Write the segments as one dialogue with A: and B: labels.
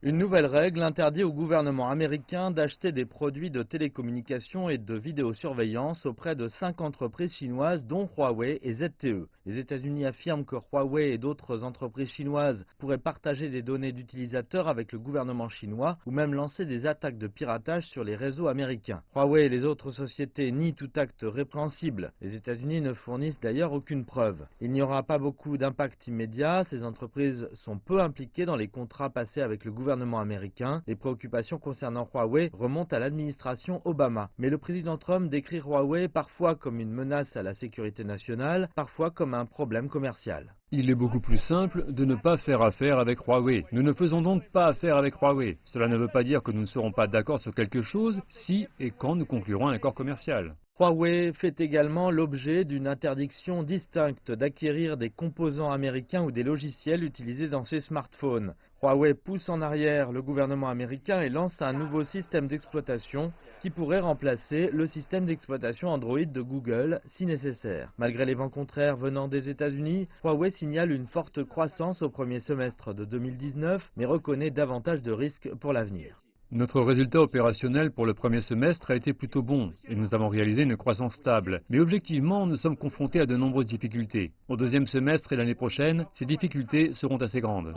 A: Une nouvelle règle interdit au gouvernement américain d'acheter des produits de télécommunications et de vidéosurveillance auprès de 5 entreprises chinoises dont Huawei et ZTE. Les États-Unis affirment que Huawei et d'autres entreprises chinoises pourraient partager des données d'utilisateurs avec le gouvernement chinois ou même lancer des attaques de piratage sur les réseaux américains. Huawei et les autres sociétés nient tout acte répréhensible. Les États-Unis ne fournissent d'ailleurs aucune preuve. Il n'y aura pas beaucoup d'impact immédiat. Ces entreprises sont peu impliquées dans les contrats passés avec le gouvernement américain. Les préoccupations concernant Huawei remontent à l'administration Obama. Mais le président Trump décrit Huawei parfois comme une menace à la sécurité nationale, parfois comme un problème commercial.
B: Il est beaucoup plus simple de ne pas faire affaire avec Huawei. Nous ne faisons donc pas affaire avec Huawei. Cela ne veut pas dire que nous ne serons pas d'accord sur quelque chose si et quand nous conclurons un accord commercial.
A: Huawei fait également l'objet d'une interdiction distincte d'acquérir des composants américains ou des logiciels utilisés dans ses smartphones. Huawei pousse en arrière le gouvernement américain et lance un nouveau système d'exploitation qui pourrait remplacer le système d'exploitation Android de Google si nécessaire. Malgré les vents contraires venant des États-Unis, Huawei signale une forte croissance au premier semestre de 2019, mais reconnaît davantage de risques pour l'avenir.
B: Notre résultat opérationnel pour le premier semestre a été plutôt bon et nous avons réalisé une croissance stable. Mais objectivement, nous sommes confrontés à de nombreuses difficultés. Au deuxième semestre et l'année prochaine, ces difficultés seront assez grandes.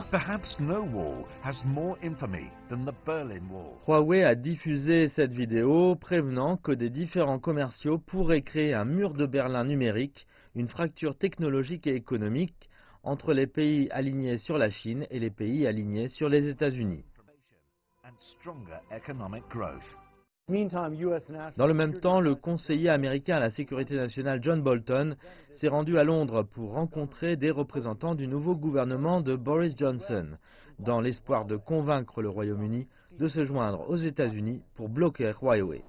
A: Huawei a diffusé cette vidéo prévenant que des différends commerciaux pourraient créer un mur de Berlin numérique, une fracture technologique et économique entre les pays alignés sur la Chine et les pays alignés sur les États-Unis. Dans le même temps, le conseiller américain à la sécurité nationale John Bolton s'est rendu à Londres pour rencontrer des représentants du nouveau gouvernement de Boris Johnson, dans l'espoir de convaincre le Royaume-Uni de se joindre aux États-Unis pour bloquer Huawei.